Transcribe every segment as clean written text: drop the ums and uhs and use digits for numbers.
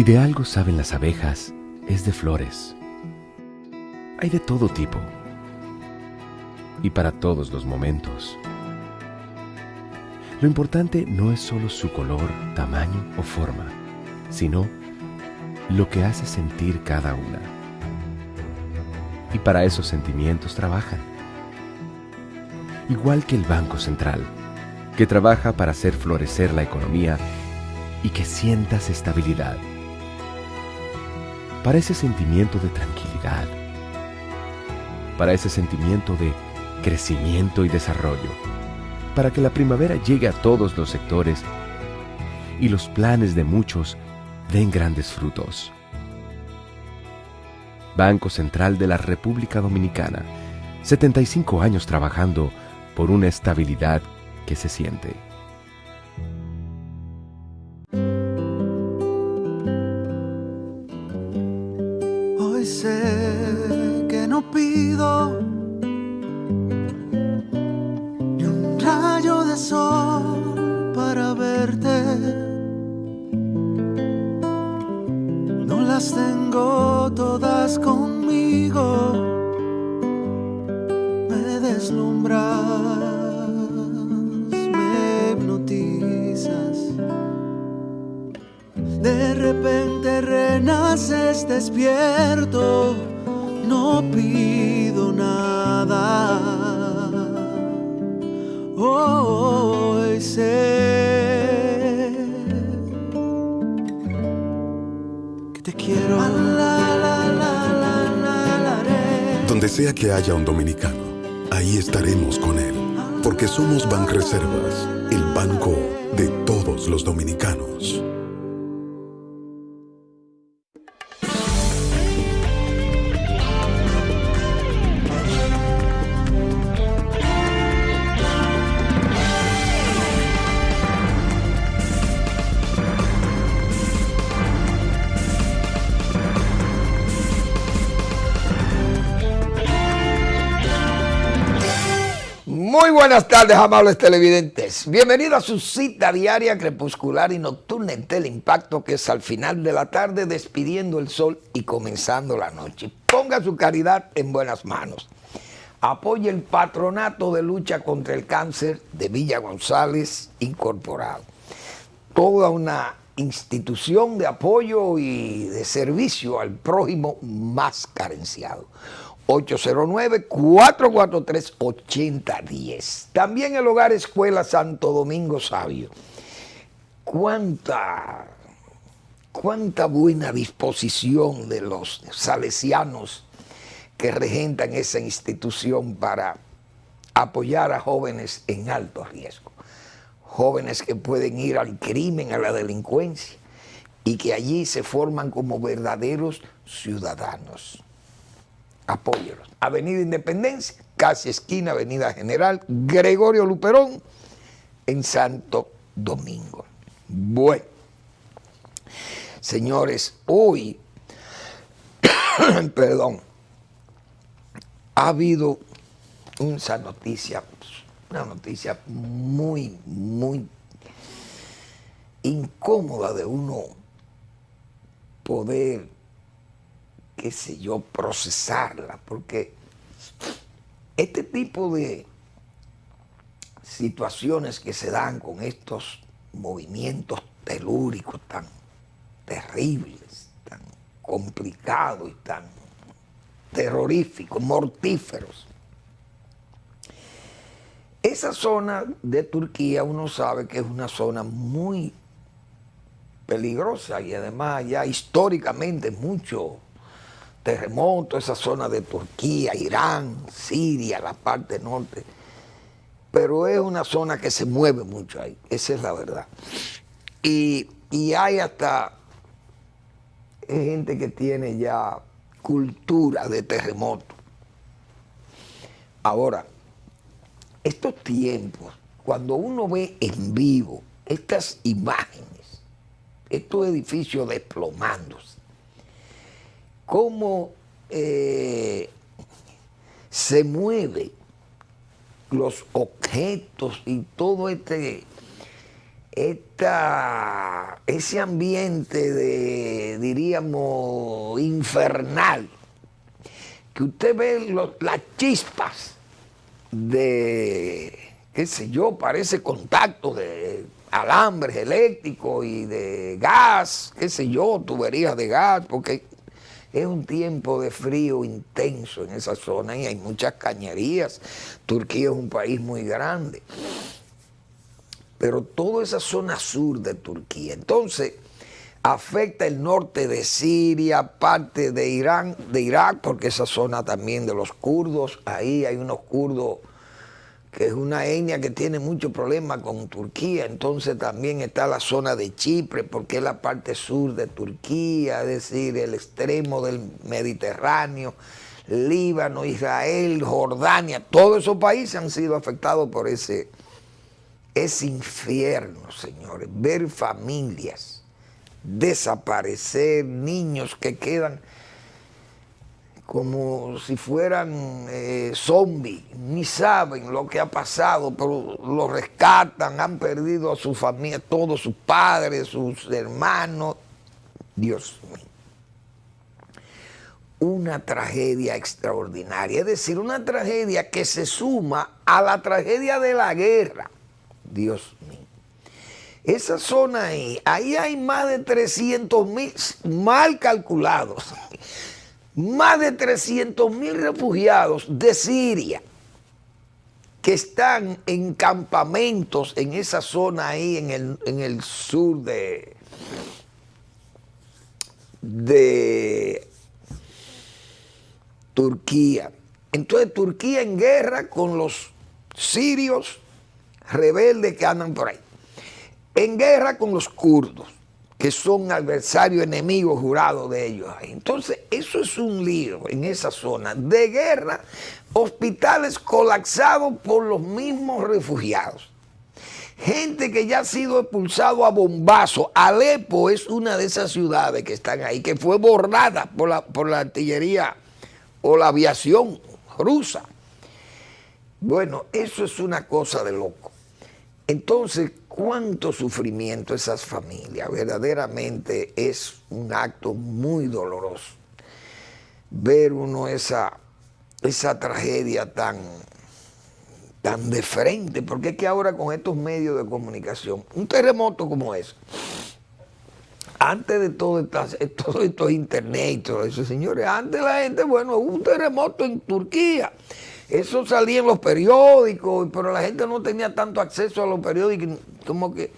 Si de algo saben las abejas, es de flores. Hay de todo tipo y para todos los momentos. Lo importante no es solo su color, tamaño o forma, sino lo que hace sentir cada una. Y para esos sentimientos trabajan. Igual que el Banco Central, que trabaja para hacer florecer la economía y que sientas estabilidad. Para ese sentimiento de tranquilidad, para ese sentimiento de crecimiento y desarrollo, para que la primavera llegue a todos los sectores y los planes de muchos den grandes frutos. Banco Central de la República Dominicana, 75 años trabajando por una estabilidad que se siente. Hoy sé que no pido ni un rayo de sol para verte. No las tengo todas conmigo. Me deslumbras, me hipnotizas. De repente renaces despierto, no pido nada. Hoy sé que te quiero. Donde sea que haya un dominicano, ahí estaremos con él, porque somos Banreservas, el banco de todos los dominicanos. Muy buenas tardes, amables televidentes. Bienvenidos a su cita diaria, crepuscular y nocturna en Teleimpacto, que es al final de la tarde, despidiendo el sol y comenzando la noche. Ponga su caridad en buenas manos. Apoye el Patronato de Lucha contra el Cáncer de Villa González Incorporado. Toda una institución de apoyo y de servicio al prójimo más carenciado. 809-443-8010. También el Hogar Escuela Santo Domingo Sabio. Cuánta buena disposición de los salesianos que regentan esa institución para apoyar a jóvenes en alto riesgo. Jóvenes que pueden ir al crimen, a la delincuencia, y que allí se forman como verdaderos ciudadanos. Apóyelos. Avenida Independencia, casi esquina Avenida General Gregorio Luperón, en Santo Domingo. Bueno, señores, hoy, perdón, ha habido una noticia muy incómoda de uno poder, qué sé yo, procesarla, porque este tipo de situaciones que se dan con estos movimientos telúricos tan terribles, tan complicados y tan terroríficos, mortíferos. Esa zona de Turquía uno sabe que es una zona muy peligrosa y además ya históricamente mucho terremoto, esa zona de Turquía, Irán, Siria, la parte norte, pero es una zona que se mueve mucho ahí, esa es la verdad. Y hay hasta gente que tiene ya cultura de terremoto. Ahora, estos tiempos, cuando uno ve en vivo estas imágenes, estos edificios desplomándose, cómo se mueven los objetos y todo este ese ambiente de, diríamos, infernal, que usted ve las chispas de, qué sé yo, parece contacto de alambres eléctricos y de gas, qué sé yo, tuberías de gas, porque es un tiempo de frío intenso en esa zona y hay muchas cañerías. Turquía es un país muy grande. Pero toda esa zona sur de Turquía, entonces afecta el norte de Siria, parte de Irán, de Irak, porque esa zona también de los kurdos, ahí hay unos kurdos que es una etnia que tiene mucho problema con Turquía. Entonces también está la zona de Chipre, porque es la parte sur de Turquía, es decir, el extremo del Mediterráneo, Líbano, Israel, Jordania, todos esos países han sido afectados por ese infierno, señores. Ver familias desaparecer, niños que quedan como si fueran zombies, ni saben lo que ha pasado, pero los rescatan, han perdido a su familia, todos sus padres, sus hermanos. Dios mío. Una tragedia extraordinaria, es decir, una tragedia que se suma a la tragedia de la guerra. Dios mío. Esa zona ahí hay más de 300.000, mal calculados, más de 300.000 refugiados de Siria que están en campamentos en esa zona ahí en el sur de Turquía. Entonces Turquía en guerra con los sirios rebeldes que andan por ahí, en guerra con los kurdos, que son adversarios, enemigos jurados de ellos. Entonces, eso es un lío en esa zona de guerra, hospitales colapsados por los mismos refugiados. Gente que ya ha sido expulsado a bombazo. Alepo es una de esas ciudades que están ahí, que fue borrada por la artillería o la aviación rusa. Bueno, eso es una cosa de loco. Entonces, cuánto sufrimiento esas familias, verdaderamente es un acto muy doloroso. Ver uno esa tragedia tan de frente, porque es que ahora con estos medios de comunicación, un terremoto como ese, antes de todo esto internet y todo eso, señores, antes la gente, bueno, hubo un terremoto en Turquía. Eso salía en los periódicos, pero la gente no tenía tanto acceso a los periódicos, como que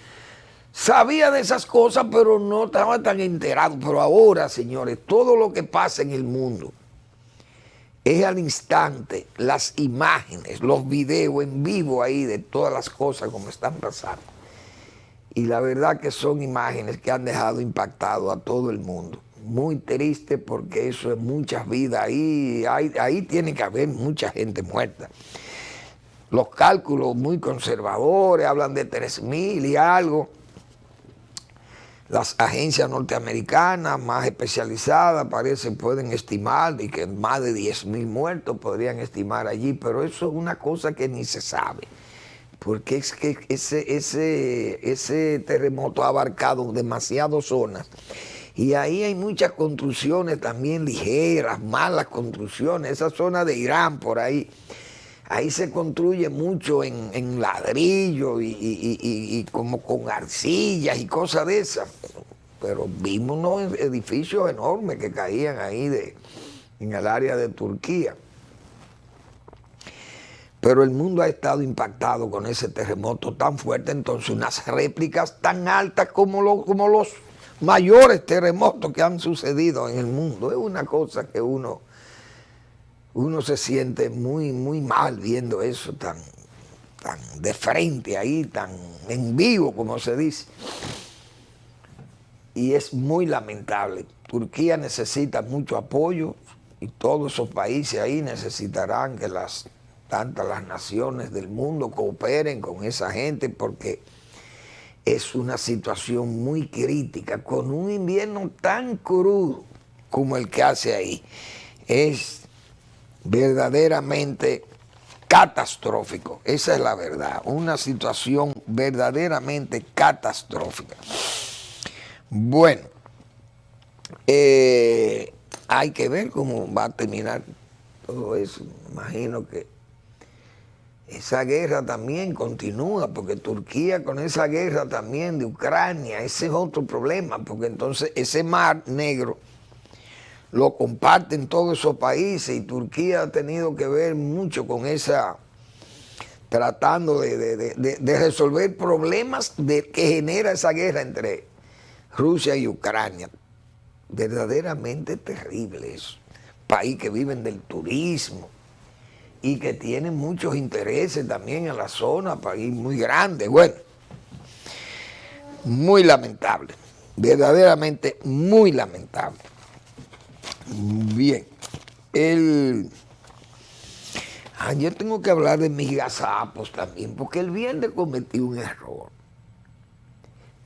sabía de esas cosas, pero no estaba tan enterado. Pero ahora, señores, todo lo que pasa en el mundo es al instante, las imágenes, los videos en vivo ahí de todas las cosas como están pasando. Y la verdad que son imágenes que han dejado impactado a todo el mundo. Muy triste porque eso es muchas vidas. Ahí tiene que haber mucha gente muerta. Los cálculos muy conservadores hablan de 3.000 y algo. Las agencias norteamericanas más especializadas pueden estimar y que más de 10.000 muertos podrían estimar allí, pero eso es una cosa que ni se sabe. Porque es que ese terremoto ha abarcado demasiadas zonas. Y ahí hay muchas construcciones también ligeras, malas construcciones. Esa zona de Irán por ahí se construye mucho en ladrillo y como con arcillas y cosas de esas. Pero vimos unos edificios enormes que caían ahí en el área de Turquía. Pero el mundo ha estado impactado con ese terremoto tan fuerte, entonces unas réplicas tan altas como los mayores terremotos que han sucedido en el mundo. Es una cosa que uno se siente muy, muy mal viendo eso tan de frente ahí, tan en vivo, como se dice. Y es muy lamentable. Turquía necesita mucho apoyo y todos esos países ahí necesitarán que tantas las naciones del mundo cooperen con esa gente, porque es una situación muy crítica, con un invierno tan crudo como el que hace ahí. Es verdaderamente catastrófico. Esa es la verdad. Una situación verdaderamente catastrófica. Bueno, hay que ver cómo va a terminar todo eso. Imagino que esa guerra también continúa, porque Turquía con esa guerra también de Ucrania, ese es otro problema, porque entonces ese mar Negro lo comparten todos esos países y Turquía ha tenido que ver mucho con esa, tratando de resolver problemas que genera esa guerra entre Rusia y Ucrania. Verdaderamente terrible eso. País que viven del turismo y que tienen muchos intereses también en la zona, país muy grande. Bueno, muy lamentable, verdaderamente muy lamentable. Bien, yo tengo que hablar de mis gazapos también, porque el viernes cometí un error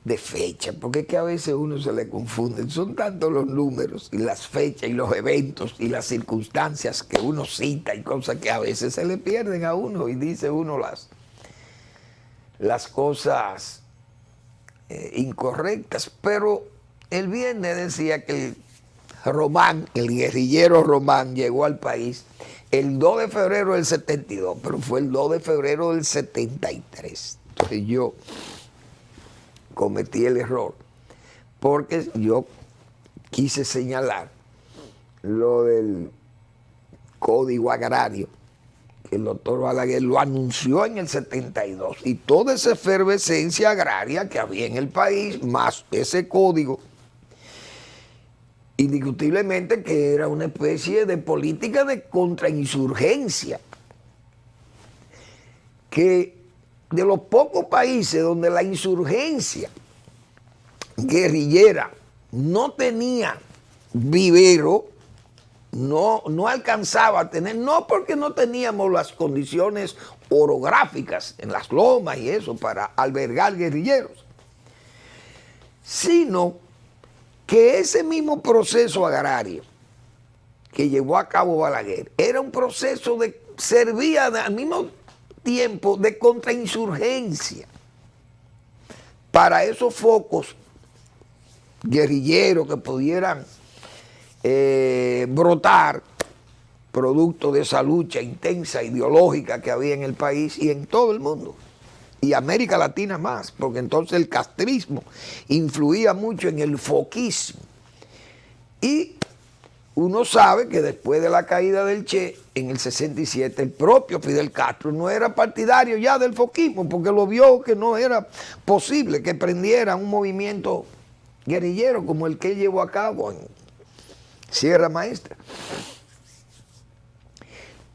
de fecha, porque es que a veces uno se le confunde, son tantos los números y las fechas y los eventos y las circunstancias que uno cita y cosas que a veces se le pierden a uno y dice uno las cosas incorrectas. Pero el viernes decía que el guerrillero Román llegó al país el 2 de febrero del 72, pero fue el 2 de febrero del 73. Entonces yo cometí el error, porque yo quise señalar lo del Código Agrario, que el doctor Balaguer lo anunció en el 72, y toda esa efervescencia agraria que había en el país, más ese código, indiscutiblemente que era una especie de política de contrainsurgencia, que de los pocos países donde la insurgencia guerrillera no tenía vivero, no alcanzaba a tener, no porque no teníamos las condiciones orográficas en las lomas y eso para albergar guerrilleros, sino que ese mismo proceso agrario que llevó a cabo Balaguer era un proceso de servía al mismo tiempo de contrainsurgencia para esos focos guerrilleros que pudieran brotar producto de esa lucha intensa ideológica que había en el país y en todo el mundo, y América Latina más, porque entonces el castrismo influía mucho en el foquismo. Y uno sabe que después de la caída del Che, en el 67, el propio Fidel Castro no era partidario ya del foquismo, porque lo vio que no era posible que prendiera un movimiento guerrillero como el que llevó a cabo en Sierra Maestra.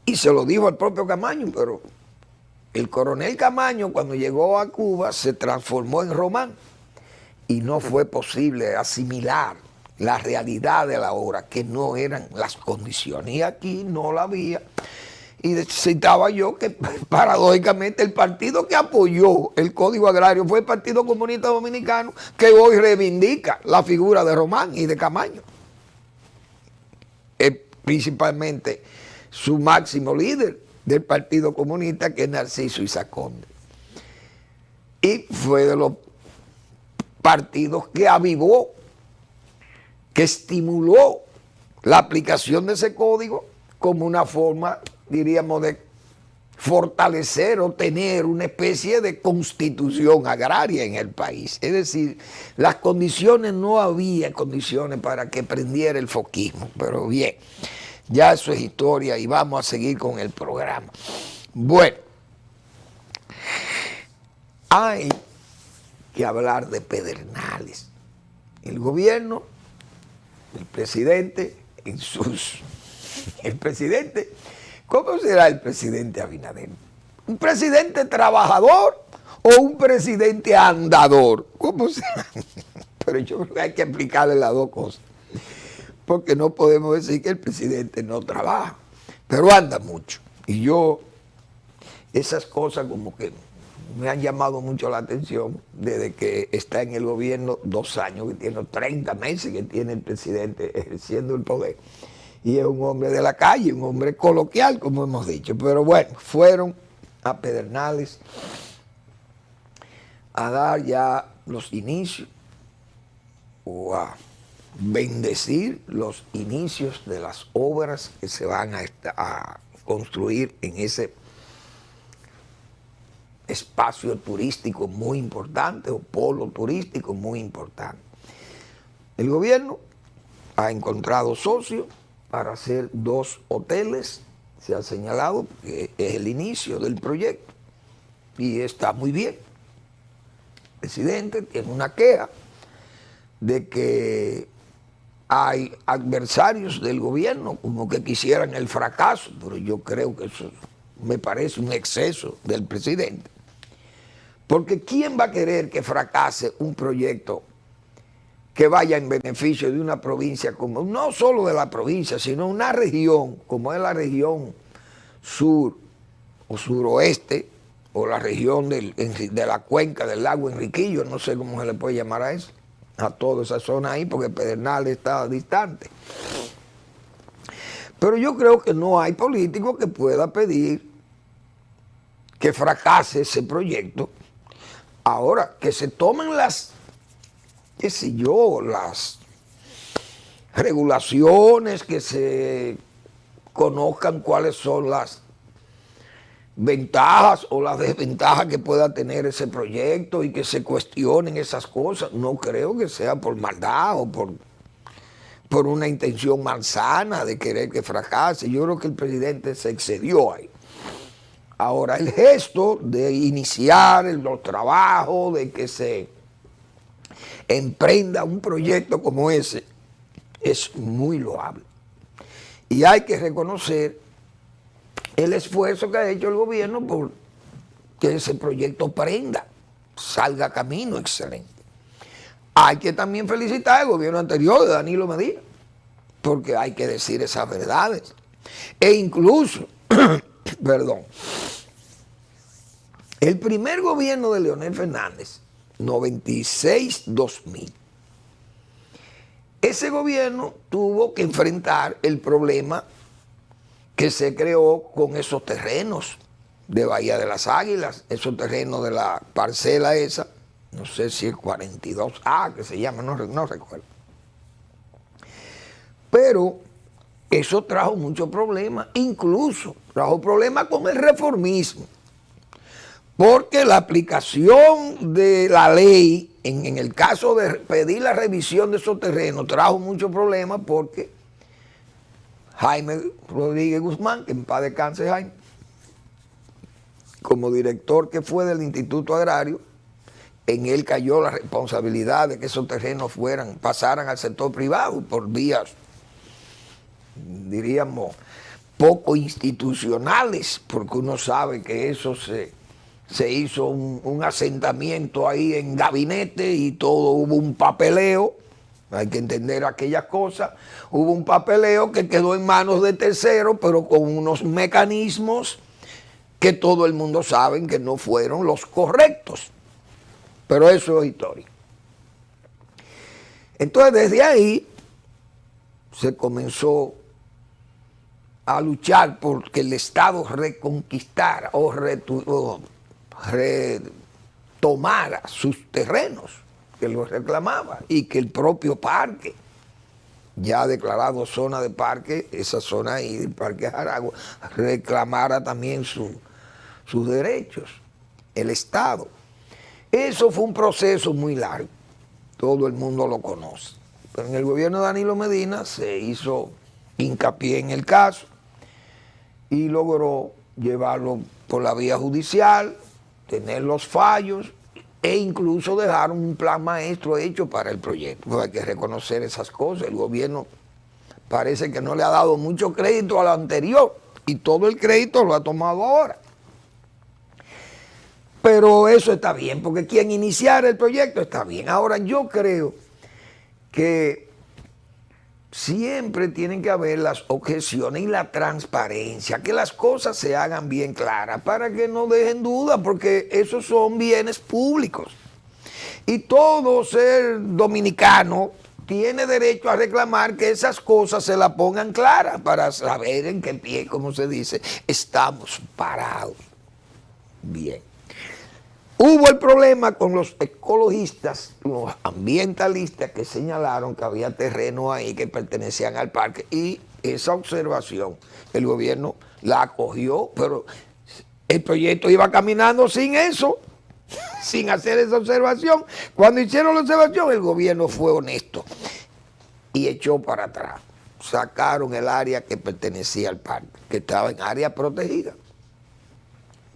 Y se lo dijo al propio Camaño, pero el coronel Camaño, cuando llegó a Cuba, se transformó en Román y no fue posible asimilar la realidad de la hora, que no eran las condiciones, y aquí no la había. Y citaba yo que paradójicamente el partido que apoyó el Código Agrario fue el Partido Comunista Dominicano, que hoy reivindica la figura de Román y de Camaño. Principalmente su máximo líder del Partido Comunista, que es Narciso Isaac Conde. Y fue de los partidos que avivó, que estimuló la aplicación de ese código como una forma, diríamos, de fortalecer o tener una especie de constitución agraria en el país. Es decir, las condiciones, no había condiciones para que prendiera el foquismo, pero bien, ya eso es historia y vamos a seguir con el programa. Bueno, hay que hablar de Pedernales. El gobierno, el presidente, ¿cómo será el presidente Abinader? ¿Un presidente trabajador o un presidente andador? ¿Cómo será? Pero yo creo que hay que explicarle las dos cosas, porque no podemos decir que el presidente no trabaja, pero anda mucho. Y yo, esas cosas como que me han llamado mucho la atención desde que está en el gobierno 2 años, que tiene 30 meses que tiene el presidente ejerciendo el poder. y es un hombre de la calle, un hombre coloquial, como hemos dicho. Pero bueno, fueron a Pedernales a dar ya los inicios o a bendecir los inicios de las obras que se van a construir en ese espacio turístico muy importante o polo turístico muy importante. El gobierno ha encontrado socios para hacer 2 hoteles, se ha señalado que es el inicio del proyecto y está muy bien. El presidente tiene una queja de que hay adversarios del gobierno como que quisieran el fracaso, pero yo creo que eso me parece un exceso del presidente. Porque ¿quién va a querer que fracase un proyecto que vaya en beneficio de una provincia como, no solo de la provincia, sino una región como es la región sur o suroeste, o la región de la cuenca del lago Enriquillo, no sé cómo se le puede llamar a eso, a toda esa zona ahí, porque Pedernales está distante. Pero yo creo que no hay político que pueda pedir que fracase ese proyecto. Ahora, que se tomen las, qué sé yo, las regulaciones, que se conozcan cuáles son las ventajas o las desventajas que pueda tener ese proyecto y que se cuestionen esas cosas. No creo que sea por maldad o por una intención malsana de querer que fracase. Yo creo que el presidente se excedió ahí. Ahora, el gesto de iniciar los trabajos, de que se emprenda un proyecto como ese, es muy loable. Y hay que reconocer el esfuerzo que ha hecho el gobierno por que ese proyecto prenda, salga a camino excelente. Hay que también felicitar al gobierno anterior de Danilo Medina, porque hay que decir esas verdades. E incluso, perdón, el primer gobierno de Leonel Fernández, 96-2000, ese gobierno tuvo que enfrentar el problema que se creó con esos terrenos de Bahía de las Águilas, esos terrenos de la parcela esa, no sé si es 42A que se llama, no recuerdo. Pero eso trajo muchos problemas, incluso trajo problemas con el reformismo, porque la aplicación de la ley, en el caso de pedir la revisión de esos terrenos, trajo muchos problemas porque Jaime Rodríguez Guzmán, que en paz descanse Jaime, como director que fue del Instituto Agrario, en él cayó la responsabilidad de que esos terrenos pasaran al sector privado por vías, diríamos, poco institucionales, porque uno sabe que eso se hizo un asentamiento ahí en gabinete y todo, hubo un papeleo. Hay que entender aquellas cosas. Hubo un papeleo que quedó en manos de terceros, pero con unos mecanismos que todo el mundo sabe que no fueron los correctos. Pero eso es historia. Entonces, desde ahí se comenzó a luchar por que el Estado reconquistara o retomara sus terrenos que lo reclamaba, y que el propio parque, ya declarado zona de parque, esa zona ahí del Parque Jaragua, reclamara también sus derechos, el Estado. Eso fue un proceso muy largo, todo el mundo lo conoce. Pero en el gobierno de Danilo Medina se hizo hincapié en el caso y logró llevarlo por la vía judicial, tener los fallos, e incluso dejaron un plan maestro hecho para el proyecto. Pues hay que reconocer esas cosas. El gobierno parece que no le ha dado mucho crédito a lo anterior y todo el crédito lo ha tomado ahora. Pero eso está bien, porque quien iniciara el proyecto está bien. Ahora, yo creo que siempre tienen que haber las objeciones y la transparencia, que las cosas se hagan bien claras para que no dejen duda, porque esos son bienes públicos. Y todo ser dominicano tiene derecho a reclamar que esas cosas se la pongan claras para saber en qué pie, como se dice, estamos parados. Bien. Hubo el problema con los ecologistas, los ambientalistas que señalaron que había terreno ahí que pertenecían al parque, y esa observación el gobierno la acogió, pero el proyecto iba caminando sin eso, sin hacer esa observación. Cuando hicieron la observación, el gobierno fue honesto y echó para atrás. Sacaron el área que pertenecía al parque, que estaba en área protegida.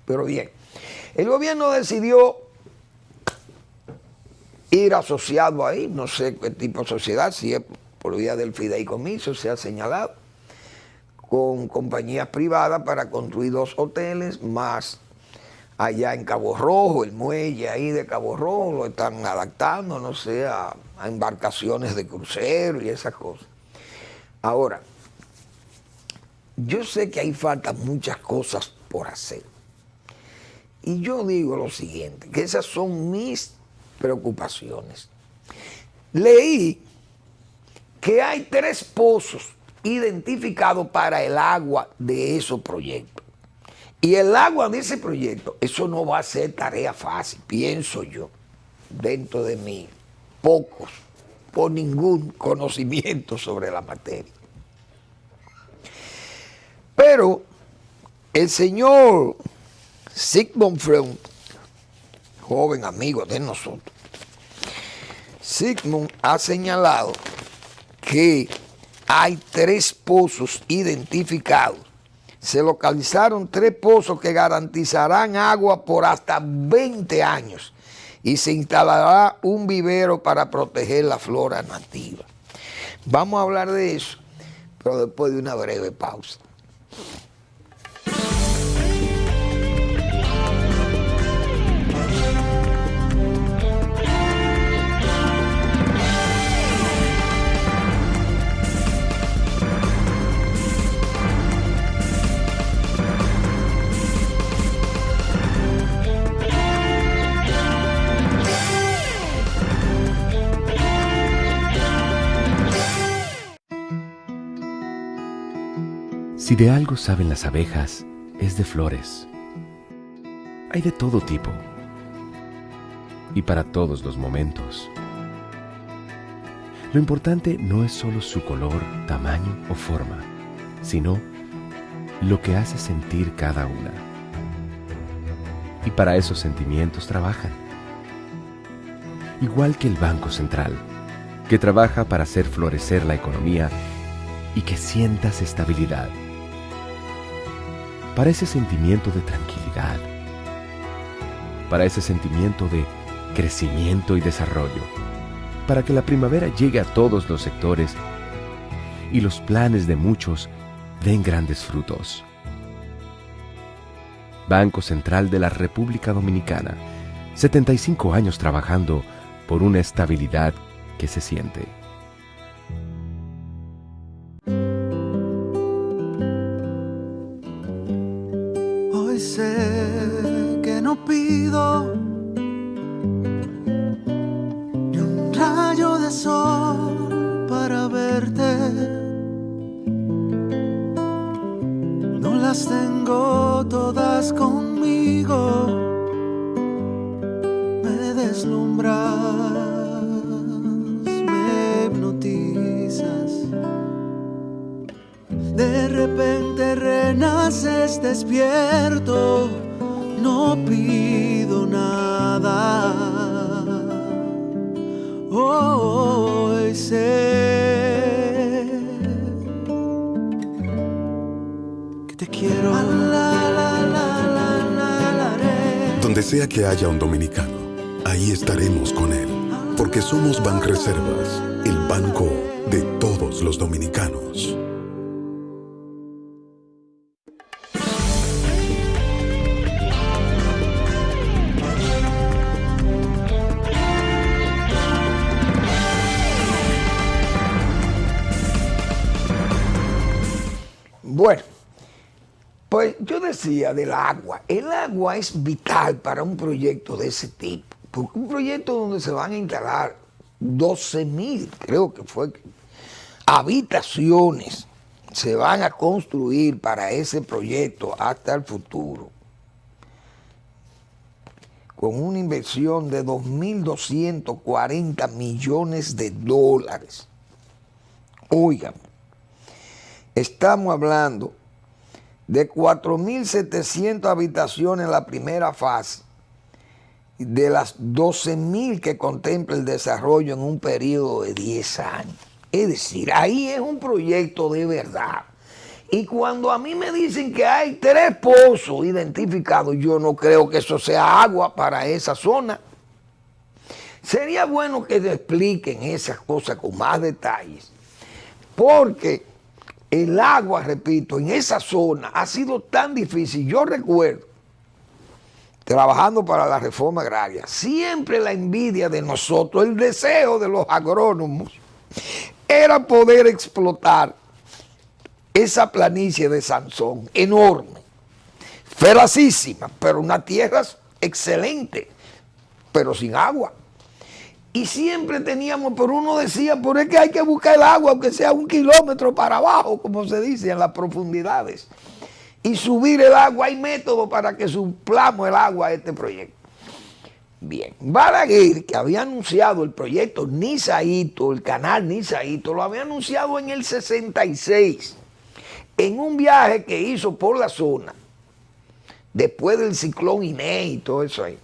Pero bien, el gobierno decidió ir asociado ahí, no sé qué tipo de sociedad, si es por vía del fideicomiso, se ha señalado, con compañías privadas para construir 2 hoteles, más allá en Cabo Rojo, el muelle ahí de Cabo Rojo, lo están adaptando, no sé, a embarcaciones de crucero y esas cosas. Ahora, yo sé que ahí faltan muchas cosas por hacer. Y yo digo lo siguiente, que esas son mis preocupaciones. Leí que hay 3 pozos identificados para el agua de esos proyectos. Y el agua de ese proyecto, eso no va a ser tarea fácil, pienso yo, dentro de mí, pocos, por ningún conocimiento sobre la materia. Pero el señor Sigmund Freud, joven amigo de nosotros, Sigmund ha señalado que hay 3 pozos identificados. Se localizaron 3 pozos que garantizarán agua por hasta 20 años y se instalará un vivero para proteger la flora nativa. Vamos a hablar de eso, pero después de una breve pausa. Si de algo saben las abejas, es de flores. Hay de todo tipo y para todos los momentos. Lo importante no es solo su color, tamaño o forma, sino lo que hace sentir cada una. Y para esos sentimientos trabajan. Igual que el Banco Central, que trabaja para hacer florecer la economía y que sientas estabilidad. Para ese sentimiento de tranquilidad, para ese sentimiento de crecimiento y desarrollo, para que la primavera llegue a todos los sectores y los planes de muchos den grandes frutos. Banco Central de la República Dominicana, 75 años trabajando por una estabilidad que se siente. Hoy sé que no pido ni un rayo de sol para verte. No las tengo todas conmigo. Me deslumbras, me hipnotizas. De repente renaces despierto, no pido nada. Hoy sé que te quiero. Donde sea que haya un dominicano, ahí estaremos con él, porque somos Banreservas, el banco de todos los dominicanos. Bueno, pues yo decía del agua. El agua es vital para un proyecto de ese tipo. Porque un proyecto donde se van a instalar 12,000, creo que fue, habitaciones se van a construir para ese proyecto hasta el futuro, con una inversión de 2.240 millones de dólares. Oigan, estamos hablando de 4.700 habitaciones en la primera fase, de las 12,000 que contempla el desarrollo en un periodo de 10 años. Es decir, ahí es un proyecto de verdad. Y cuando a mí me dicen que hay 3 pozos identificados, yo no creo que eso sea agua para esa zona. Sería bueno que te expliquen esas cosas con más detalles, porque el agua, repito, en esa zona ha sido tan difícil. Yo recuerdo, trabajando para la reforma agraria, siempre la envidia de nosotros, el deseo de los agrónomos, era poder explotar esa planicie de Sansón, enorme, feracísima, pero una tierra excelente, pero sin agua. Y siempre teníamos, pero uno decía, pero es que hay que buscar el agua, aunque sea 1 kilómetro para abajo, como se dice, en las profundidades. Y subir el agua, hay método para que suplamos el agua a este proyecto. Bien, Balaguer, que había anunciado el proyecto Nizaíto, el canal Nizaíto, lo había anunciado en el 66, en un viaje que hizo por la zona, después del ciclón Inés y todo eso ahí,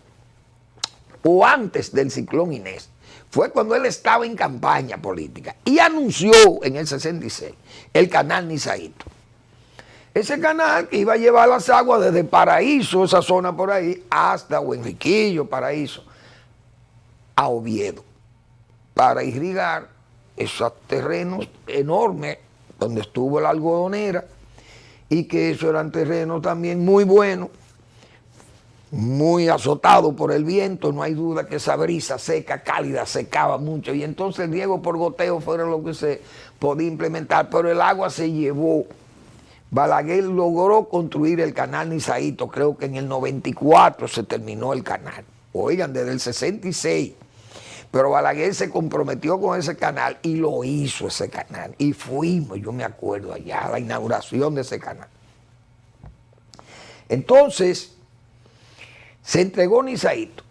o antes del ciclón Inés. Fue cuando él estaba en campaña política y anunció en el 66 el canal Nizaíto. Ese canal que iba a llevar las aguas desde Paraíso, esa zona por ahí, hasta Enriquillo, Paraíso, a Oviedo, para irrigar esos terrenos enormes donde estuvo la algodonera, y que esos eran terrenos también muy buenos, muy azotados por el viento. No hay duda que esa brisa seca, cálida, secaba mucho, y entonces el riego por goteo fueron lo que se podía implementar, pero el agua se llevó. Balaguer logró construir el canal Nizaíto, creo que en el 94 se terminó el canal. Oigan, desde el 66. Pero Balaguer se comprometió con ese canal y lo hizo ese canal. Y fuimos, yo me acuerdo allá, a la inauguración de ese canal. Entonces, se entregó Nizaíto,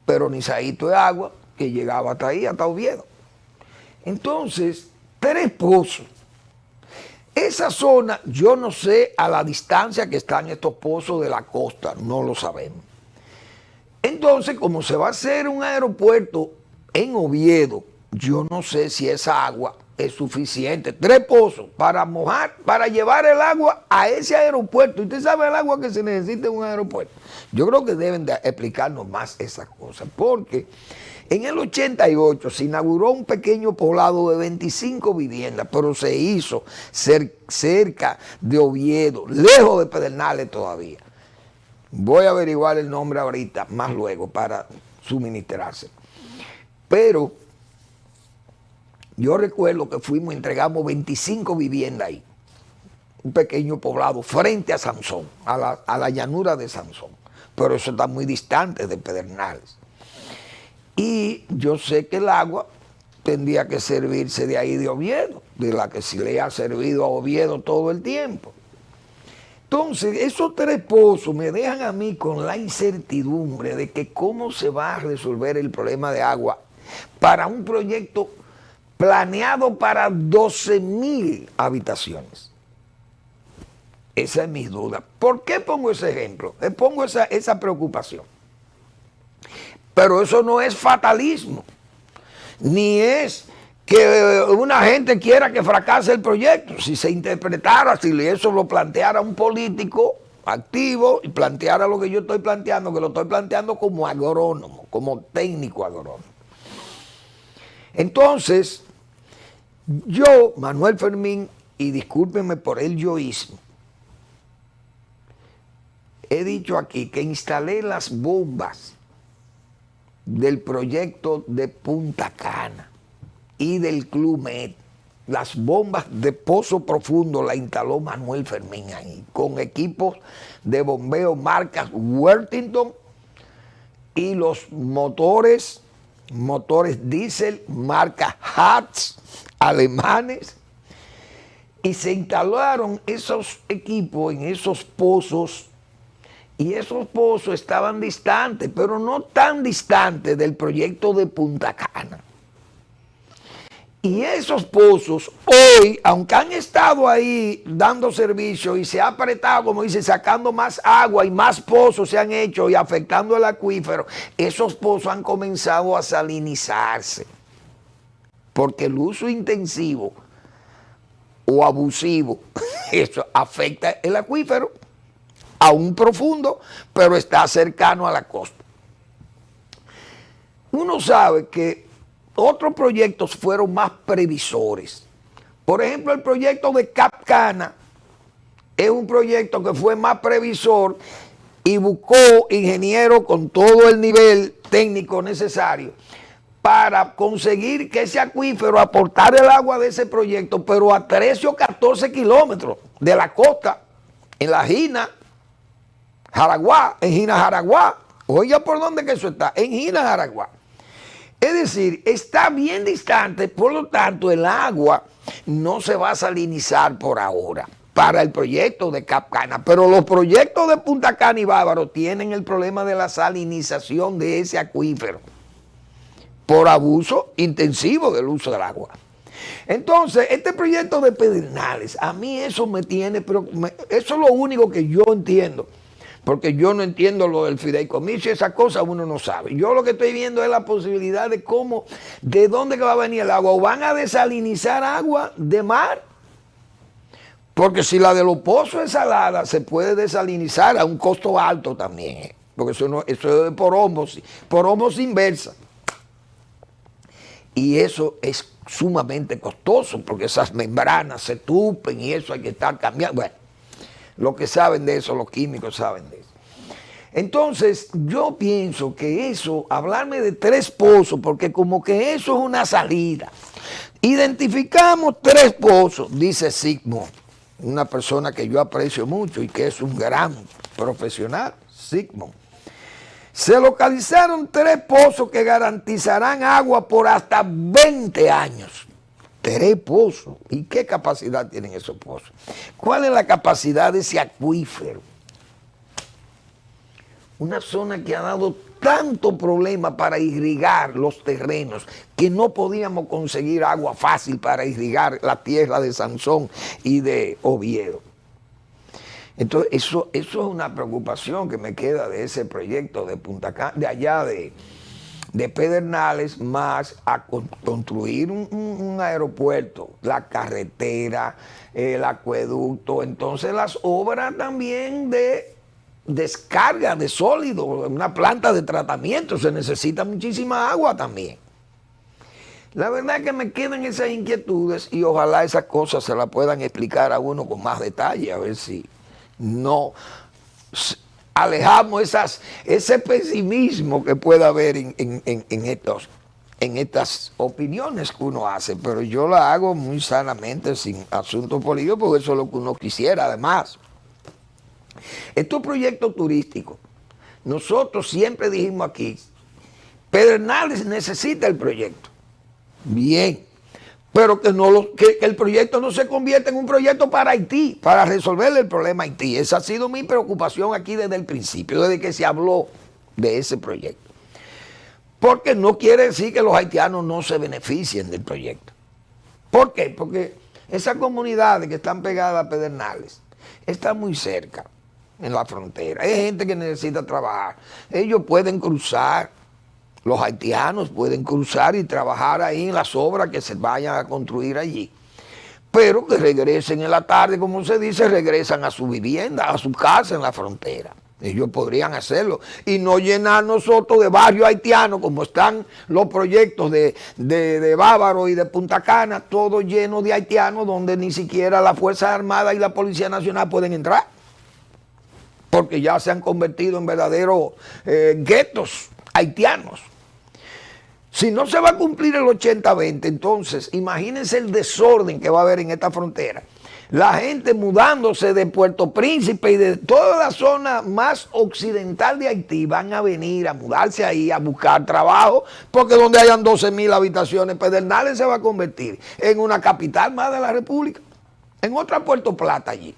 pero Nizaíto es agua que llegaba hasta ahí, hasta Oviedo. Entonces, 3 pozos. Esa zona, yo no sé a la distancia que están estos pozos de la costa, no lo sabemos. Entonces, como se va a hacer un aeropuerto en Oviedo, yo no sé si esa agua es suficiente. 3 pozos para mojar, para llevar el agua a ese aeropuerto. ¿Usted sabe el agua que se necesita en un aeropuerto? Yo creo que deben de explicarnos más esas cosas, porque en el 88 se inauguró un pequeño poblado de 25 viviendas, pero se hizo cerca de Oviedo, lejos de Pedernales todavía. Voy a averiguar el nombre ahorita, más luego, para suministrarse. Pero yo recuerdo que fuimos, entregamos 25 viviendas ahí, un pequeño poblado frente a Sansón, a la llanura de Sansón, pero eso está muy distante de Pedernales. Y yo sé que el agua tendría que servirse de ahí de Oviedo, de la que se le ha servido a Oviedo todo el tiempo. Entonces, esos 3 pozos me dejan a mí con la incertidumbre de que cómo se va a resolver el problema de agua para un proyecto planeado para 12,000 habitaciones. Esa es mi duda. ¿Por qué pongo ese ejemplo? Pongo esa preocupación. Pero eso no es fatalismo, ni es que una gente quiera que fracase el proyecto. Si se interpretara, si eso lo planteara un político activo y planteara lo que yo estoy planteando, que lo estoy planteando como agrónomo, como técnico agrónomo. Entonces, yo, Manuel Fermín, y discúlpenme por el yoísmo, he dicho aquí que instalé las bombas del proyecto de Punta Cana y del Club Med. Las bombas de pozo profundo la instaló Manuel Fermín ahí, con equipos de bombeo marcas Worthington y los motores motores diésel, marca Hartz, alemanes, y se instalaron esos equipos en esos pozos, y esos pozos estaban distantes, pero no tan distantes del proyecto de Punta Cana. Y esos pozos hoy, aunque han estado ahí dando servicio y se ha apretado, como dice, sacando más agua y más pozos se han hecho y afectando el acuífero, esos pozos han comenzado a salinizarse. Porque el uso intensivo o abusivo, eso afecta el acuífero, aún profundo, pero está cercano a la costa. Uno sabe que otros proyectos fueron más previsores. Por ejemplo, el proyecto de Cap Cana es un proyecto que fue más previsor y buscó ingenieros con todo el nivel técnico necesario para conseguir que ese acuífero aportara el agua de ese proyecto, pero a 13 o 14 kilómetros de la costa, en la Gina, Jaraguá, en Gina, Jaraguá. Oiga, ¿por dónde que eso está? En Gina, Jaraguá. Es decir, está bien distante, por lo tanto el agua no se va a salinizar por ahora para el proyecto de Cap Cana, pero los proyectos de Punta Cana y Bávaro tienen el problema de la salinización de ese acuífero por abuso intensivo del uso del agua. Entonces, este proyecto de Pedernales, a mí eso me tiene, pero eso es lo único que yo entiendo. Porque yo no entiendo lo del fideicomiso y esa cosa uno no sabe. Yo lo que estoy viendo es la posibilidad de cómo, de dónde va a venir el agua. O van a desalinizar agua de mar. Porque si la de los pozos es salada, se puede desalinizar a un costo alto también. Porque eso es por homos inversa. Y eso es sumamente costoso porque esas membranas se tupen y eso hay que estar cambiando. Bueno. Los que saben de eso, los químicos saben de eso. Entonces, yo pienso que eso, hablarme de 3 pozos, porque como que eso es una salida. Identificamos 3 pozos, dice Sigmund, una persona que yo aprecio mucho y que es un gran profesional, Sigmund. Se localizaron 3 pozos que garantizarán agua por hasta 20 años. 3 pozos. ¿Y qué capacidad tienen esos pozos? ¿Cuál es la capacidad de ese acuífero? Una zona que ha dado tanto problema para irrigar los terrenos que no podíamos conseguir agua fácil para irrigar la tierra de Sansón y de Oviedo. Entonces, eso es una preocupación que me queda de ese proyecto de Punta Cana, de allá de Pedernales, más a construir un aeropuerto, la carretera, el acueducto, entonces las obras también de descarga de sólido, una planta de tratamiento, se necesita muchísima agua también. La verdad es que me quedan esas inquietudes y ojalá esas cosas se las puedan explicar a uno con más detalle, a ver si no alejamos ese pesimismo que pueda haber en estas opiniones que uno hace, pero yo la hago muy sanamente, sin asuntos políticos, porque eso es lo que uno quisiera. Además, estos proyectos turísticos, nosotros siempre dijimos aquí, Pedernales necesita el proyecto, bien, pero que el proyecto no se convierta en un proyecto para Haití, para resolverle el problema a Haití. Esa ha sido mi preocupación aquí desde el principio, desde que se habló de ese proyecto. Porque no quiere decir que los haitianos no se beneficien del proyecto. ¿Por qué? Porque esas comunidades que están pegadas a Pedernales están muy cerca, en la frontera. Hay gente que necesita trabajar. Ellos pueden cruzar. Los haitianos pueden cruzar y trabajar ahí en las obras que se vayan a construir allí. Pero que regresen en la tarde, como se dice, regresan a su vivienda, a su casa en la frontera. Ellos podrían hacerlo y no llenar nosotros de barrios haitianos como están los proyectos de Bávaro y de Punta Cana, todo lleno de haitianos donde ni siquiera las Fuerzas Armadas y la Policía Nacional pueden entrar. Porque ya se han convertido en verdaderos guetos haitianos. Si no se va a cumplir el 80-20, entonces imagínense el desorden que va a haber en esta frontera. la gente mudándose de Puerto Príncipe y de toda la zona más occidental de Haití van a venir a mudarse ahí a buscar trabajo, porque donde hayan 12,000 habitaciones, Pedernales se va a convertir en una capital más de la República, en otra Puerto Plata allí.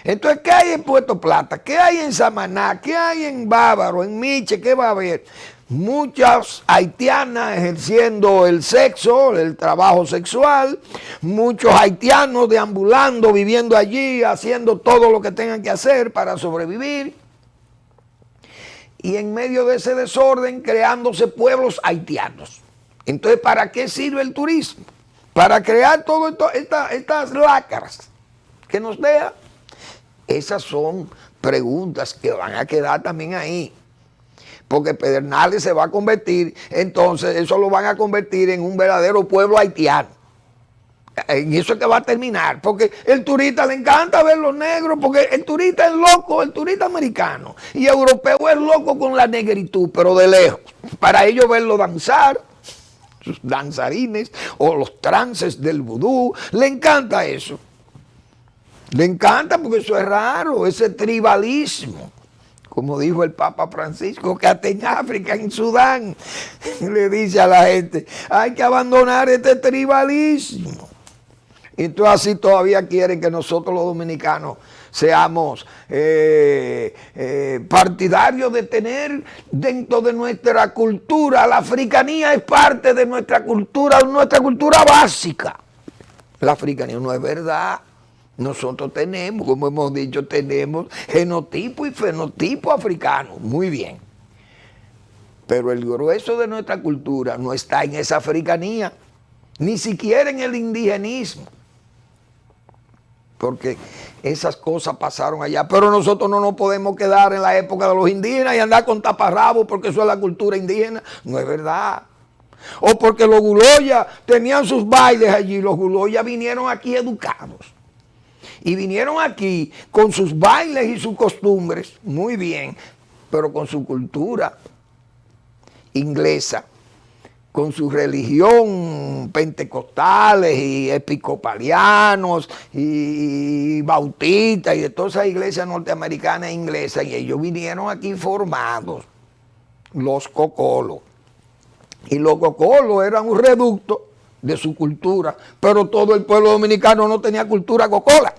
Entonces, ¿qué hay en Puerto Plata? ¿Qué hay en Samaná? ¿Qué hay en Bávaro? ¿En Miche? ¿Qué va a haber? Muchas haitianas ejerciendo el sexo, el trabajo sexual, muchos haitianos deambulando, viviendo allí, haciendo todo lo que tengan que hacer para sobrevivir. Y en medio de ese desorden, creándose pueblos haitianos. Entonces, ¿para qué sirve el turismo? Para crear todas estas lacras que nos deja. Esas son preguntas que van a quedar también ahí. Porque Pedernales se va a convertir, entonces eso lo van a convertir en un verdadero pueblo haitiano. En eso es que va a terminar, porque el turista le encanta ver los negros, porque el turista es loco, el turista americano, y europeo es loco con la negritud, pero de lejos. Para ellos verlo danzar, sus danzarines, o los trances del vudú, le encanta eso. Le encanta porque eso es raro, ese tribalismo. Como dijo el Papa Francisco, que hasta en África, en Sudán, le dice a la gente, hay que abandonar este tribalismo. Y entonces así todavía quieren que nosotros los dominicanos seamos partidarios de tener dentro de nuestra cultura, la africanía es parte de nuestra cultura básica. La africanía no es verdad. Nosotros tenemos, como hemos dicho, tenemos genotipo y fenotipo africano, muy bien. Pero el grueso de nuestra cultura no está en esa africanía, ni siquiera en el indigenismo. Porque esas cosas pasaron allá, pero nosotros no nos podemos quedar en la época de los indígenas y andar con taparrabos porque eso es la cultura indígena, no es verdad. O porque los guloyas tenían sus bailes allí, los guloyas vinieron aquí educados. Y vinieron aquí con sus bailes y sus costumbres, muy bien, pero con su cultura inglesa, con su religión pentecostales y episcopalianos y bautistas y de todas esas iglesias norteamericanas e inglesas, y ellos vinieron aquí formados, los cocolos. Y los cocolos eran un reducto de su cultura, pero todo el pueblo dominicano no tenía cultura cocola.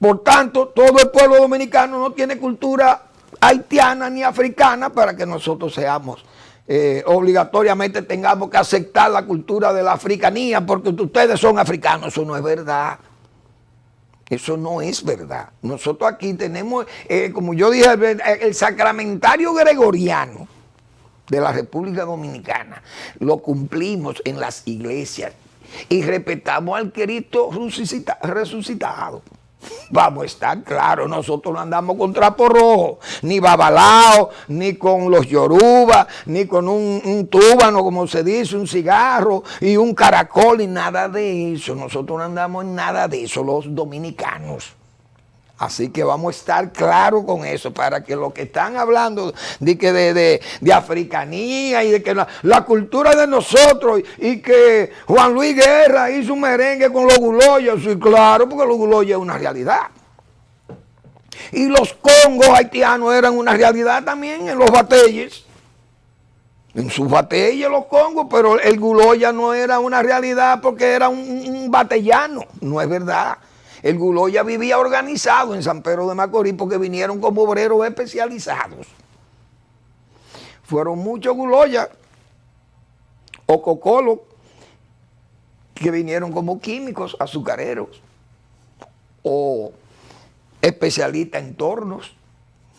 Por tanto, todo el pueblo dominicano no tiene cultura haitiana ni africana para que nosotros seamos, obligatoriamente tengamos que aceptar la cultura de la africanía porque ustedes son africanos. Eso no es verdad. Eso no es verdad. Nosotros aquí tenemos, como yo dije, el sacramentario gregoriano de la República Dominicana. Lo cumplimos en las iglesias y respetamos al Cristo resucitado. Vamos a estar claros, nosotros no andamos con trapo rojo, ni babalao, ni con los yorubas, ni con un túbano, como se dice, un cigarro y un caracol, y nada de eso. Nosotros no andamos en nada de eso, los dominicanos. Así que vamos a estar claros con eso, para que los que están hablando de africanía y de que la cultura de nosotros y que Juan Luis Guerra hizo un merengue con los guloyas, sí, claro, porque los guloyas es una realidad. Y los congos haitianos eran una realidad también en los bateyes. En sus bateyes los congos, pero el guloya no era una realidad porque era un batellano, no es verdad. El guloya vivía organizado en San Pedro de Macorís porque vinieron como obreros especializados. Fueron muchos guloyas o cocolos que vinieron como químicos, azucareros o especialistas en tornos,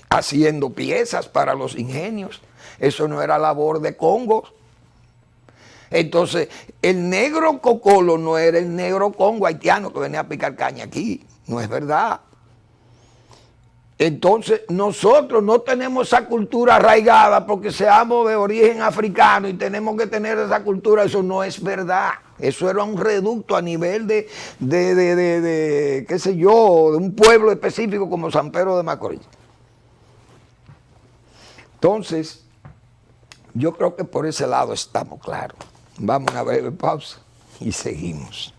haciendo piezas para los ingenios. Eso no era labor de congos. Entonces, el negro cocolo no era el negro congo haitiano que venía a picar caña aquí. No es verdad. Entonces, nosotros no tenemos esa cultura arraigada porque seamos de origen africano y tenemos que tener esa cultura. Eso no es verdad. Eso era un reducto a nivel de qué sé yo, de un pueblo específico como San Pedro de Macorís. Entonces, yo creo que por ese lado estamos claros. Vamos a una breve pausa y seguimos.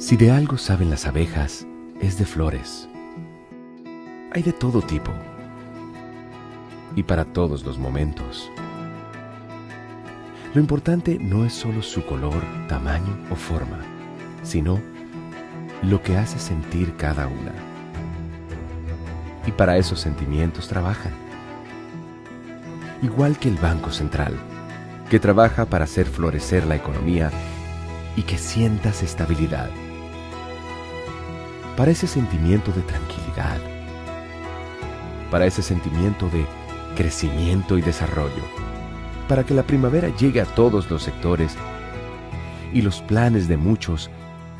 Si de algo saben las abejas, es de flores. Hay de todo tipo y para todos los momentos. Lo importante no es solo su color, tamaño o forma, sino lo que hace sentir cada una. Y para esos sentimientos trabajan. Igual que el Banco Central, que trabaja para hacer florecer la economía y que sientas estabilidad. Para ese sentimiento de tranquilidad, para ese sentimiento de crecimiento y desarrollo, para que la primavera llegue a todos los sectores y los planes de muchos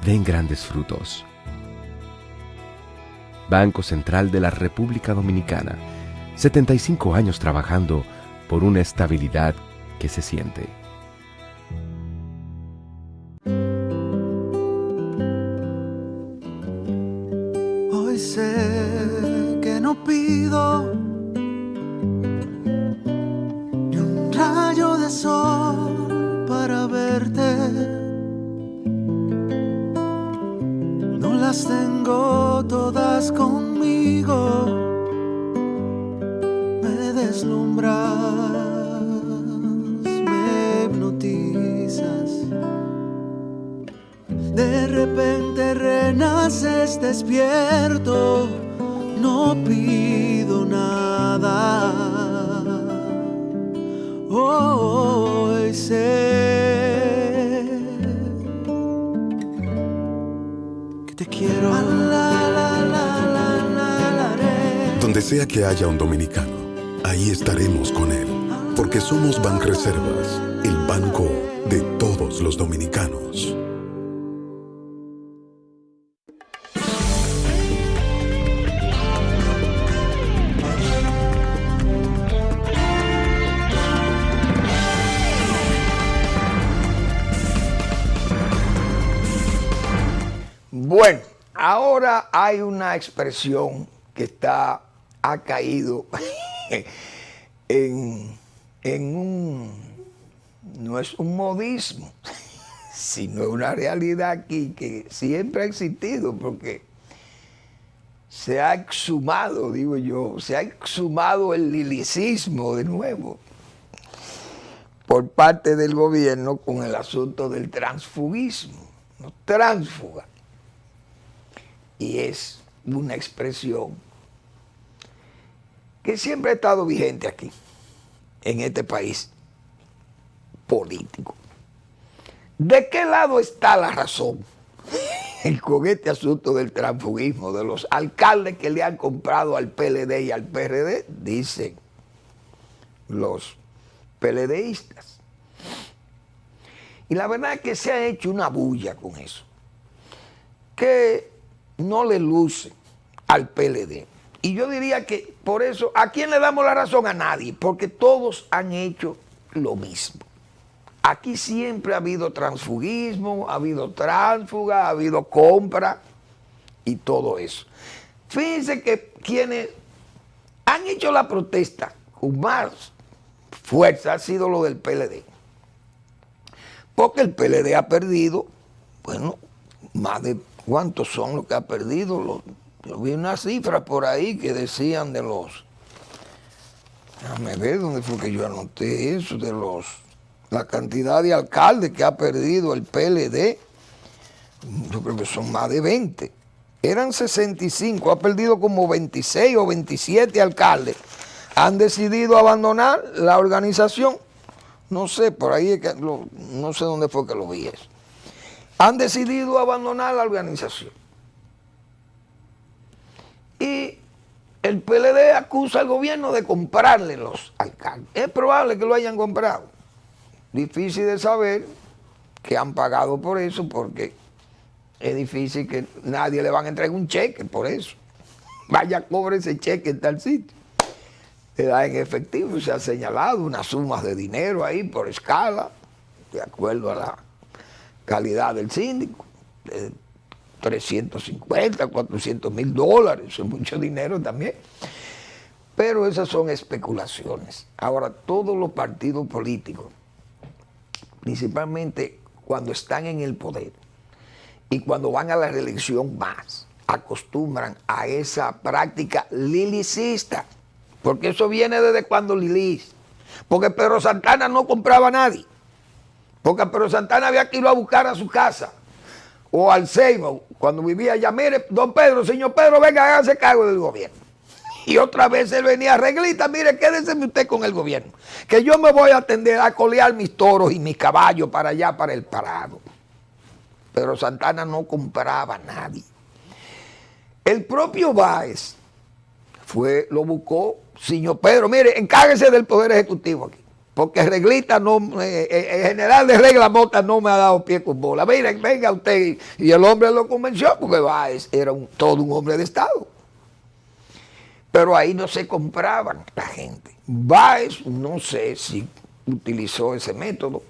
den grandes frutos. Banco Central de la República Dominicana, 75 años trabajando por una estabilidad que se siente. Hoy sé que no pido ni un rayo de sol para verte. No las tengo todas conmigo. Me deslumbras, me hipnotizas. De repente renaces despierto, no pido nada. Hoy sé que te quiero. Donde sea que haya un dominicano, ahí estaremos con él, porque somos Banreservas, el banco de todos los dominicanos. Bueno, ahora hay una expresión que ha caído no es un modismo, sino una realidad aquí que siempre ha existido, porque se ha exhumado, digo yo, se ha exhumado el liricismo de nuevo por parte del gobierno con el asunto del transfugismo, no tránsfuga. Y es una expresión que siempre ha estado vigente aquí, en este país político. ¿De qué lado está la razón con este asunto del transfugismo, de los alcaldes que le han comprado al PLD y al PRD? Dicen los PLDistas. Y la verdad es que se ha hecho una bulla con eso, que no le luce al PLD. Y yo diría que por eso, ¿a quién le damos la razón? A nadie, porque todos han hecho lo mismo. Aquí siempre ha habido transfugismo, ha habido tránsfuga, ha habido compra y todo eso. Fíjense que quienes han hecho la protesta con más fuerza ha sido lo del PLD. Porque el PLD ha perdido, bueno, más de ¿cuántos son los que ha perdido? Yo vi una cifra por ahí que decían de los... Déjame ver dónde fue que yo anoté eso, de la cantidad de alcaldes que ha perdido el PLD. Yo creo que son más de 20. Eran 65, ha perdido como 26 o 27 alcaldes. Han decidido abandonar la organización. No sé, por ahí es que no sé dónde fue que lo vi eso. Han decidido abandonar la organización. Y el PLD acusa al gobierno de comprarle los alcaldes. Es probable que lo hayan comprado. Difícil de saber que han pagado por eso, porque es difícil que nadie le van a entregar un cheque por eso. Vaya, cobre ese cheque en tal sitio. Le da en efectivo, se ha señalado unas sumas de dinero ahí por escala, de acuerdo a la calidad del síndico, de 350, 400 mil dólares, eso es mucho dinero también. Pero esas son especulaciones. Ahora, todos los partidos políticos, principalmente cuando están en el poder y cuando van a la reelección más, acostumbran a esa práctica lilicista, porque eso viene desde cuando Lilis, porque Pedro Santana no compraba a nadie, porque a Pedro Santana había que irlo a buscar a su casa, o al Seibo, cuando vivía allá. Mire, don Pedro, señor Pedro, venga, hágase cargo del gobierno. Y otra vez él venía, Reglita, mire, quédese usted con el gobierno, que yo me voy a atender a colear mis toros y mis caballos para allá, para el Parado. Pero Santana no compraba a nadie. El propio Báez lo buscó, señor Pedro, mire, encárguese del Poder Ejecutivo aquí, porque Reglita no, el general de Regla Mota no me ha dado pie con bola. Mire, venga usted. Y el hombre lo convenció, porque Báez era todo un hombre de Estado. Pero ahí no se compraban la gente. Báez, no sé si utilizó ese método,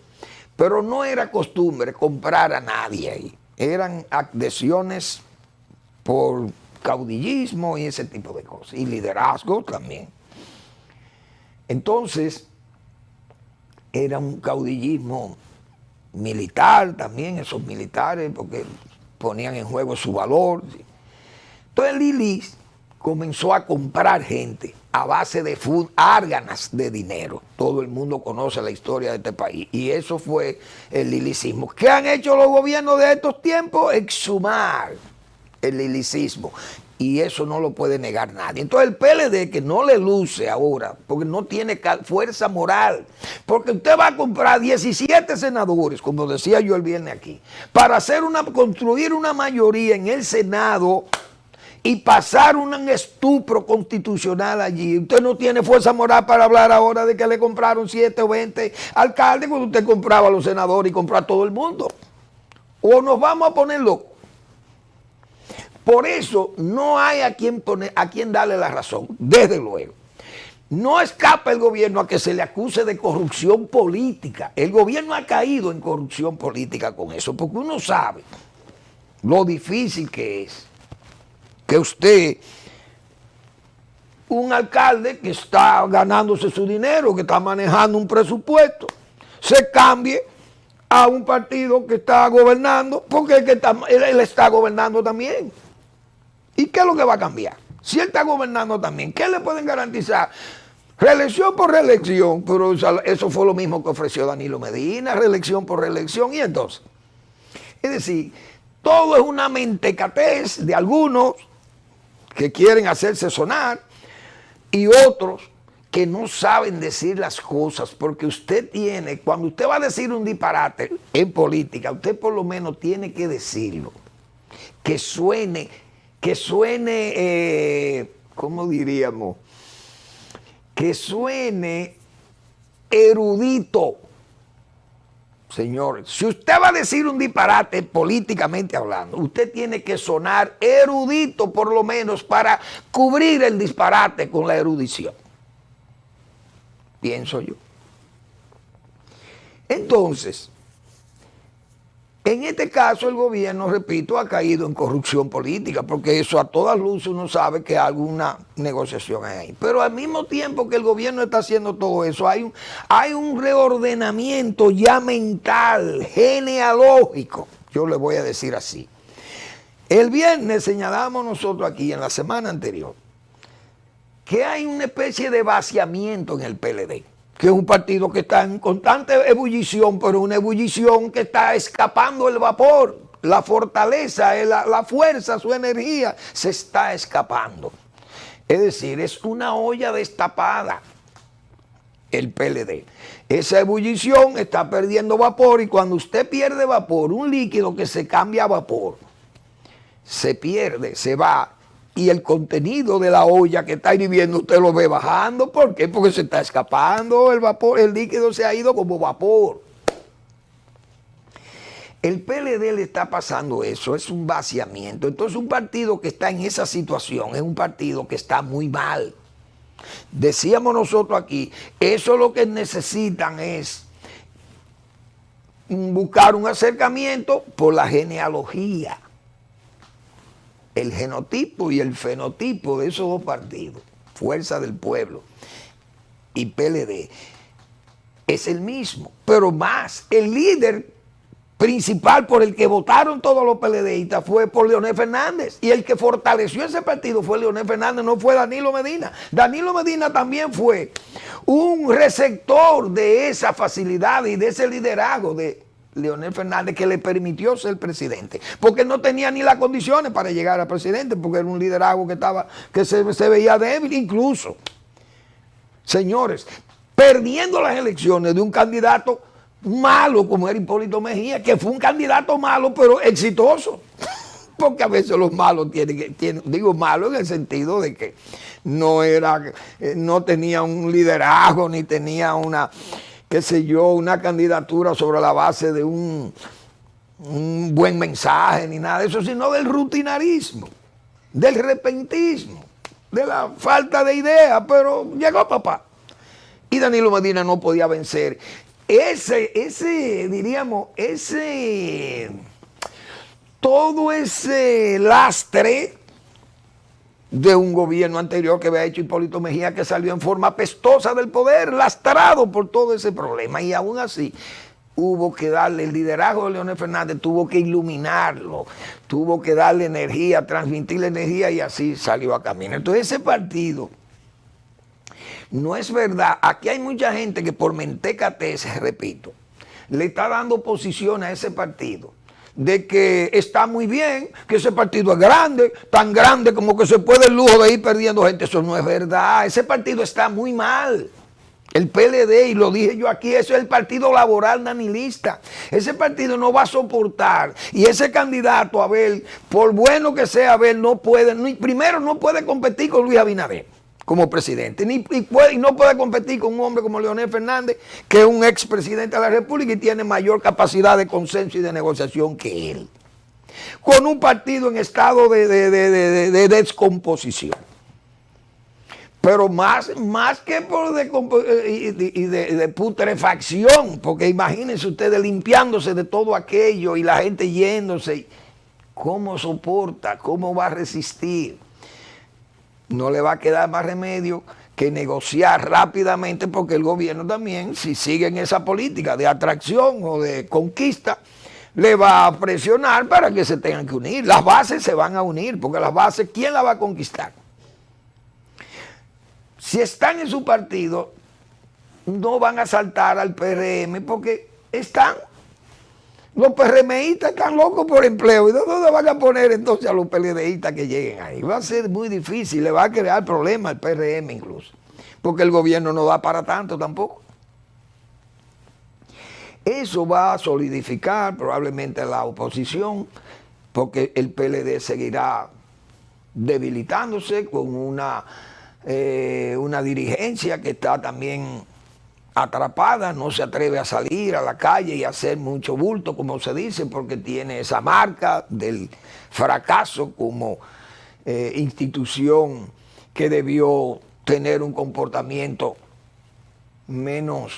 pero no era costumbre comprar a nadie ahí. Eran adhesiones por caudillismo y ese tipo de cosas. Y liderazgo también. Entonces, era un caudillismo militar también, esos militares, porque ponían en juego su valor. Entonces Lilis comenzó a comprar gente a base de árganas de dinero. Todo el mundo conoce la historia de este país. Y eso fue el lilicismo. ¿Qué han hecho los gobiernos de estos tiempos? Exhumar el lilicismo. Y eso no lo puede negar nadie. Entonces el PLD, que no le luce ahora, porque no tiene fuerza moral, porque usted va a comprar 17 senadores, como decía yo el viernes aquí, para construir una mayoría en el Senado y pasar un estupro constitucional allí. Usted no tiene fuerza moral para hablar ahora de que le compraron 7 o 20 alcaldes cuando usted compraba a los senadores y compró a todo el mundo. O nos vamos a poner locos. Por eso no hay a quien darle la razón, desde luego. No escapa el gobierno a que se le acuse de corrupción política. El gobierno ha caído en corrupción política con eso, porque uno sabe lo difícil que es que usted, un alcalde que está ganándose su dinero, que está manejando un presupuesto, se cambie a un partido que está gobernando, porque él está gobernando también. ¿Y qué es lo que va a cambiar? Si él está gobernando también, ¿qué le pueden garantizar? Reelección por reelección, pero eso fue lo mismo que ofreció Danilo Medina, reelección por reelección, y entonces. Es decir, todo es una mentecatez de algunos que quieren hacerse sonar y otros que no saben decir las cosas, porque usted tiene, cuando usted va a decir un disparate en política, usted por lo menos tiene que decirlo, que suene, ¿cómo diríamos? Que suene erudito. Señores, si usted va a decir un disparate políticamente hablando, usted tiene que sonar erudito por lo menos para cubrir el disparate con la erudición. Pienso yo. Entonces, en este caso el gobierno, repito, ha caído en corrupción política, porque eso a todas luces uno sabe que alguna negociación hay ahí. Pero al mismo tiempo que el gobierno está haciendo todo eso, hay un reordenamiento ya mental, genealógico, yo le voy a decir así. El viernes señalamos nosotros aquí, en la semana anterior, que hay una especie de vaciamiento en el PLD, que es un partido que está en constante ebullición, pero una ebullición que está escapando el vapor, la fortaleza, la fuerza, su energía se está escapando. Es decir, es una olla destapada el PLD. Esa ebullición está perdiendo vapor, y cuando usted pierde vapor, un líquido que se cambia a vapor, se pierde, se va. Y el contenido de la olla que está hirviendo usted lo ve bajando. ¿Por qué? Porque se está escapando el vapor, el líquido se ha ido como vapor. El PLD le está pasando eso, es un vaciamiento. Entonces un partido que está en esa situación es un partido que está muy mal. Decíamos nosotros aquí, eso lo que necesitan es buscar un acercamiento por la genealogía. El genotipo y el fenotipo de esos dos partidos, Fuerza del Pueblo y PLD, es el mismo, pero más el líder principal por el que votaron todos los PLDistas fue por Leonel Fernández. Y el que fortaleció ese partido fue Leonel Fernández, no fue Danilo Medina. Danilo Medina también fue un receptor de esa facilidad y de ese liderazgo de Leonel Fernández que le permitió ser presidente. Porque no tenía ni las condiciones para llegar a presidente, porque era un liderazgo que se veía débil incluso. Señores, perdiendo las elecciones de un candidato malo como era Hipólito Mejía, que fue un candidato malo pero exitoso, porque a veces los malos tienen, digo malo en el sentido de que no tenía un liderazgo ni tenía una, qué sé yo, una candidatura sobre la base de un buen mensaje ni nada de eso, sino del rutinarismo, del repentismo, de la falta de idea. Pero llegó papá y Danilo Medina no podía vencer todo ese lastre de un gobierno anterior que había hecho Hipólito Mejía, que salió en forma pestosa del poder, lastrado por todo ese problema. Y aún así hubo que darle el liderazgo de Leonel Fernández, tuvo que iluminarlo, tuvo que darle energía, transmitirle energía, y así salió a camino. Entonces ese partido, no es verdad, aquí hay mucha gente que por mentecatez, repito, le está dando posición a ese partido, de que está muy bien, que ese partido es grande, tan grande como que se puede el lujo de ir perdiendo gente. Eso no es verdad, ese partido está muy mal. El PLD, y lo dije yo aquí, eso es el Partido Laboral Danilista. Ese partido no va a soportar, y ese candidato, Abel, por bueno que sea Abel, no puede, primero no puede competir con Luis Abinader como presidente, y no puede competir con un hombre como Leonel Fernández, que es un expresidente de la República y tiene mayor capacidad de consenso y de negociación que él, con un partido en estado de descomposición. Pero más que por de putrefacción, porque imagínense ustedes limpiándose de todo aquello y la gente yéndose, ¿cómo soporta? ¿Cómo va a resistir? No le va a quedar más remedio que negociar rápidamente, porque el gobierno también, si sigue en esa política de atracción o de conquista, le va a presionar para que se tengan que unir. Las bases se van a unir, porque las bases, ¿quién las va a conquistar? Si están en su partido, no van a saltar al PRM, porque los PRMistas están locos por empleo. ¿Y dónde van a poner entonces a los PLDistas que lleguen ahí? Va a ser muy difícil, le va a crear problemas al PRM incluso, porque el gobierno no da para tanto tampoco. Eso va a solidificar probablemente la oposición, porque el PLD seguirá debilitándose con una dirigencia que está también atrapada, no se atreve a salir a la calle y a hacer mucho bulto, como se dice, porque tiene esa marca del fracaso como institución que debió tener un comportamiento menos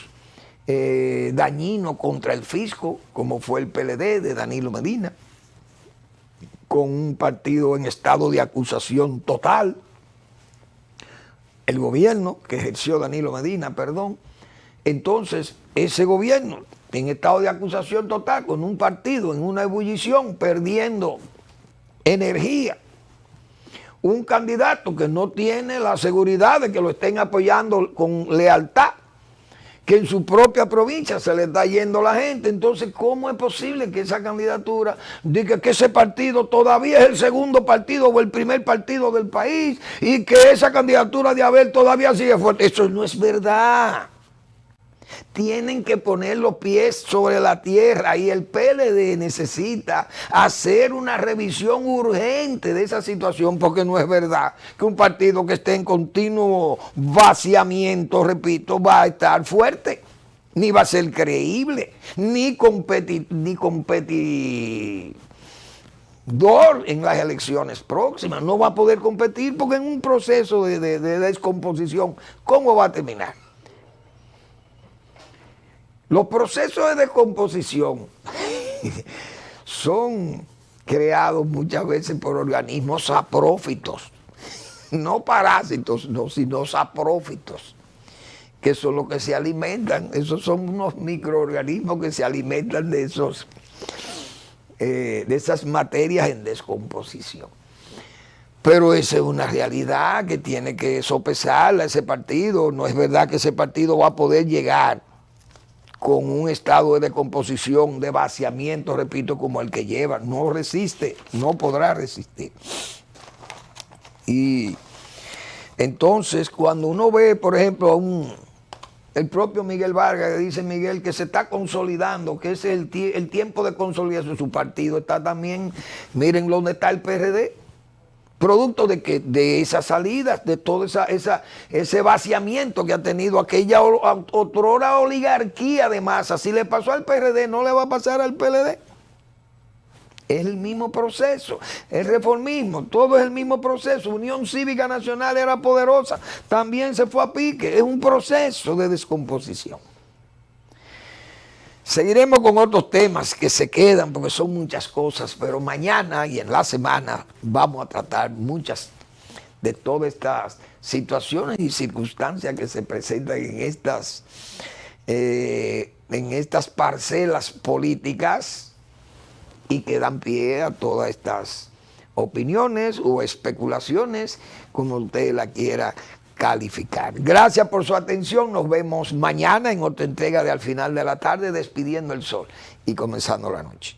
dañino contra el fisco, como fue el PLD de Danilo Medina, con un partido en estado de acusación total. El gobierno que ejerció Danilo Medina, entonces ese gobierno en estado de acusación total, con un partido en una ebullición, perdiendo energía, un candidato que no tiene la seguridad de que lo estén apoyando con lealtad, que en su propia provincia se le está yendo la gente. Entonces, ¿cómo es posible que esa candidatura diga que ese partido todavía es el segundo partido o el primer partido del país y que esa candidatura de Abel todavía sigue fuerte? Eso no es verdad. Tienen que poner los pies sobre la tierra, y el PLD necesita hacer una revisión urgente de esa situación, porque no es verdad que un partido que esté en continuo vaciamiento, repito, va a estar fuerte, ni va a ser creíble, ni competidor en las elecciones próximas. No va a poder competir, porque en un proceso de descomposición, ¿cómo va a terminar? Los procesos de descomposición son creados muchas veces por organismos saprófitos, no parásitos, no, sino saprófitos, que son los que se alimentan. Esos son unos microorganismos que se alimentan de esos de esas materias en descomposición. Pero esa es una realidad que tiene que sopesarla ese partido. No es verdad que ese partido va a poder llegar con un estado de descomposición, de vaciamiento, repito, como el que lleva. No resiste, no podrá resistir. Y entonces, cuando uno ve, por ejemplo, el propio Miguel Vargas, que dice Miguel que se está consolidando, que ese es el tiempo de consolidación de su partido, está también, miren dónde está el PRD. Producto de que de esas salidas, de todo ese vaciamiento que ha tenido aquella otrora oligarquía de masa. Si le pasó al PRD, no le va a pasar al PLD. Es el mismo proceso, el reformismo, todo es el mismo proceso. Unión Cívica Nacional era poderosa, también se fue a pique. Es un proceso de descomposición. Seguiremos con otros temas que se quedan porque son muchas cosas, pero mañana y en la semana vamos a tratar muchas de todas estas situaciones y circunstancias que se presentan en estas parcelas políticas y que dan pie a todas estas opiniones o especulaciones, como usted la quiera calificar. Gracias por su atención. Nos vemos mañana en otra entrega de Al Final de la Tarde, despidiendo el sol y comenzando la noche.